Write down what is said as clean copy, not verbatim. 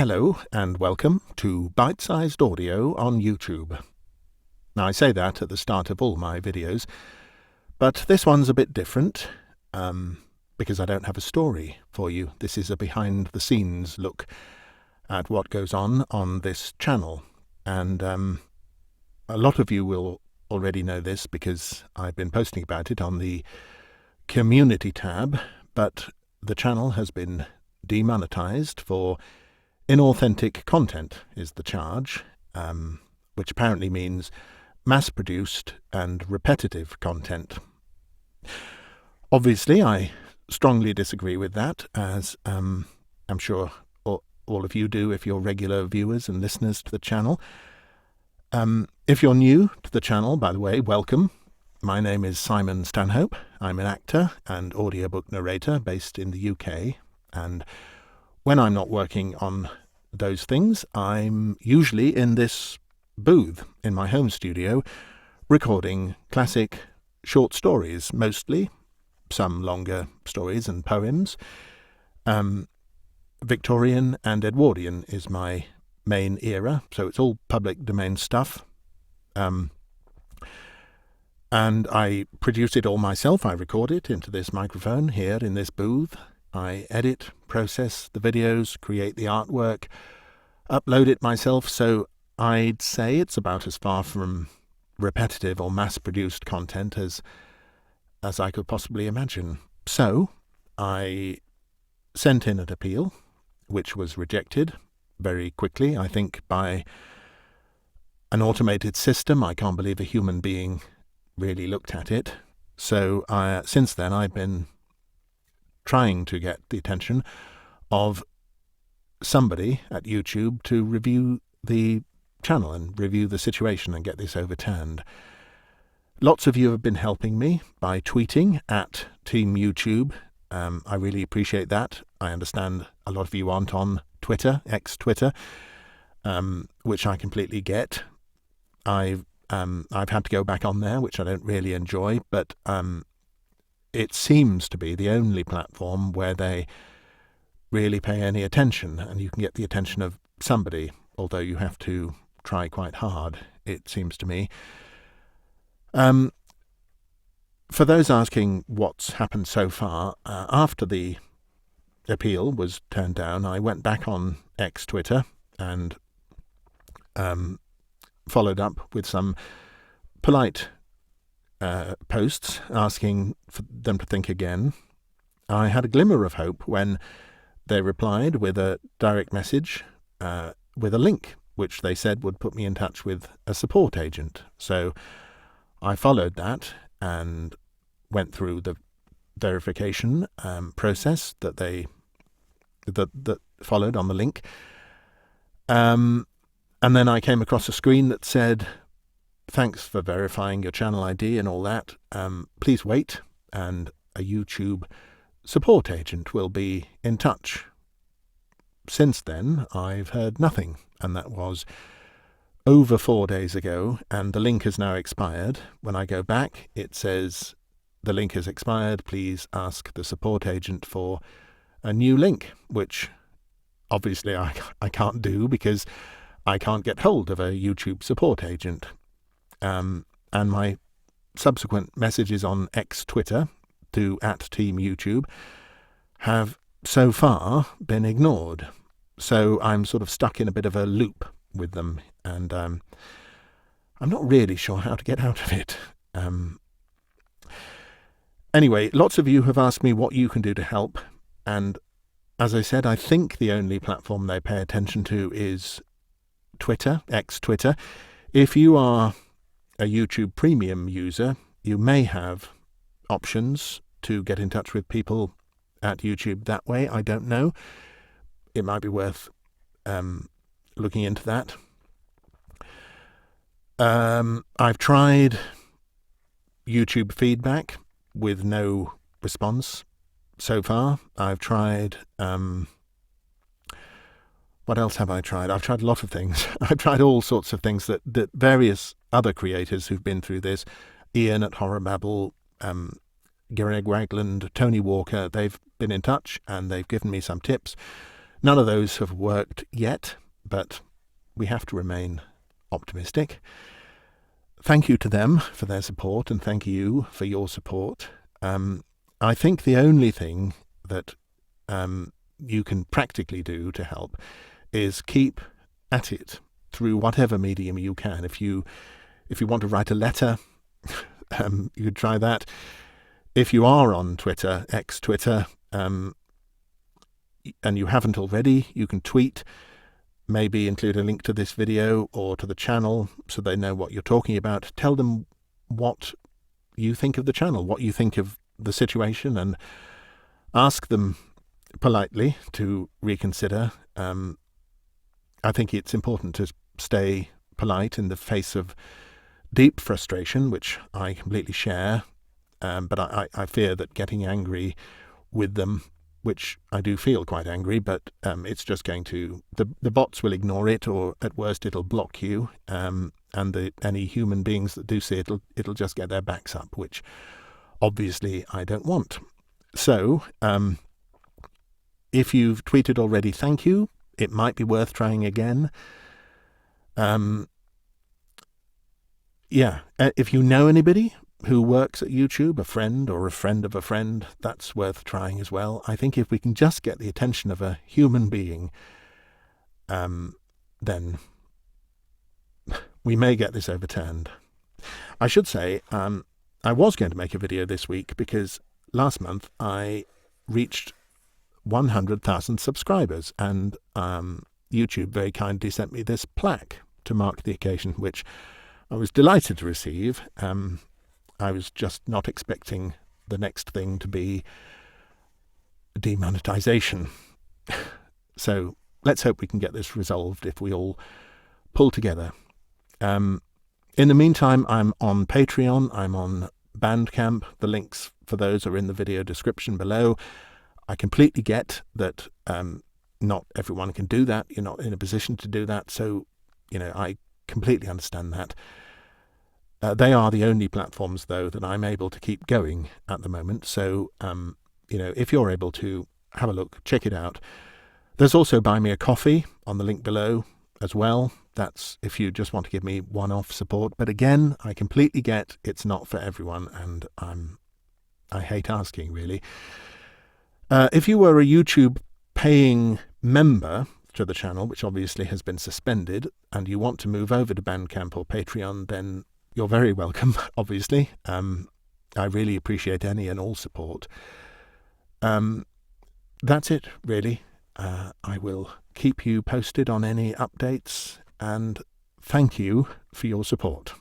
Hello and welcome to Bite-Sized Audio on YouTube. Now I say that at the start of all my videos, but this one's a bit different because I don't have a story for you. This is a behind-the-scenes look at what goes on this channel, and a lot of you will already know this because I've been posting about it on the community tab, but the channel has been demonetized for inauthentic content is the charge, which apparently means mass-produced and repetitive content. Obviously, I strongly disagree with that, as I'm sure all of you do if you're regular viewers and listeners to the channel. If you're new to the channel, by the way, welcome. My name is Simon Stanhope. I'm an actor and audiobook narrator based in the UK, and when I'm not working on those things, I'm usually in this booth in my home studio recording classic short stories, mostly, some longer stories and poems. Victorian and Edwardian is my main era, so it's all public domain stuff. And I produce it all myself. I record it into this microphone here in this booth. I edit, process the videos, create the artwork, upload it myself, so I'd say it's about as far from repetitive or mass-produced content as I could possibly imagine. So I sent in an appeal, which was rejected very quickly, I think, by an automated system. I can't believe a human being really looked at it. So since then I've been trying to get the attention of somebody at YouTube to review the channel and review the situation and get this overturned. Lots of you have been helping me by tweeting at Team YouTube. I really appreciate that. I understand a lot of you aren't on Twitter, ex-Twitter, which I completely get. I've had to go back on there, which I don't really enjoy, but it seems to be the only platform where they really pay any attention, and you can get the attention of somebody, although you have to try quite hard, it seems to me. For those asking what's happened so far, after the appeal was turned down, I went back on ex-Twitter and followed up with some polite posts asking for them to think again. I had a glimmer of hope when they replied with a direct message with a link, which they said would put me in touch with a support agent. So I followed that and went through the verification process that followed on the link. And then I came across a screen that said, "Thanks for verifying your channel ID and all that. Please wait, and a YouTube support agent will be in touch." Since then, I've heard nothing, and that was over 4 days ago, and the link has now expired. When I go back, it says, "The link has expired. Please ask the support agent for a new link," which obviously I can't do because I can't get hold of a YouTube support agent. And my subsequent messages on ex-Twitter to @Team YouTube have so far been ignored. So I'm sort of stuck in a bit of a loop with them, and I'm not really sure how to get out of it. Anyway, lots of you have asked me what you can do to help, and as I said, I think the only platform they pay attention to is Twitter, ex-Twitter. If you are a YouTube Premium user, you may have options to get in touch with people at YouTube that way. I don't know. It might be worth looking into that. I've tried YouTube feedback with no response so far. I've tried... what else have I tried? I've tried a lot of things. I've tried all sorts of things that various other creators who've been through this, Ian at Horror Babble, Greg Wagland, Tony Walker, they've been in touch and they've given me some tips. None of those have worked yet, but we have to remain optimistic. Thank you to them for their support, and thank you for your support. I think the only thing that you can practically do to help is keep at it through whatever medium you can. If you want to write a letter, you could try that. If you are on Twitter, ex-Twitter, and you haven't already, you can tweet, maybe include a link to this video or to the channel so they know what you're talking about. Tell them what you think of the channel, what you think of the situation, and ask them politely to reconsider. I think it's important to stay polite in the face of deep frustration, which I completely share, but I fear that getting angry with them, which I do feel quite angry, but it's just going to, the bots will ignore it, or at worst it'll block you, and any human beings that do see it, it'll just get their backs up, which obviously I don't want. So if you've tweeted already, thank you. It might be worth trying again. If you know anybody who works at YouTube, a friend or a friend of a friend, that's worth trying as well. I think if we can just get the attention of a human being, then we may get this overturned. I should say, I was going to make a video this week because last month I reached 100,000 subscribers, and YouTube very kindly sent me this plaque to mark the occasion, which I was delighted to receive. I was just not expecting the next thing to be demonetization. So let's hope we can get this resolved if we all pull together. In the meantime, I'm on Patreon, I'm on Bandcamp. The links for those are in the video description below. I completely get that not everyone can do that. You're not in a position to do that. So, I completely understand that. They are the only platforms, though, that I'm able to keep going at the moment. So, if you're able to have a look, check it out. There's also Buy Me a Coffee on the link below as well. That's if you just want to give me one-off support. But again, I completely get it's not for everyone, and I hate asking, really. If you were a YouTube paying member to the channel, which obviously has been suspended, and you want to move over to Bandcamp or Patreon, then you're very welcome, obviously. I really appreciate any and all support. That's it, really. I will keep you posted on any updates, and thank you for your support.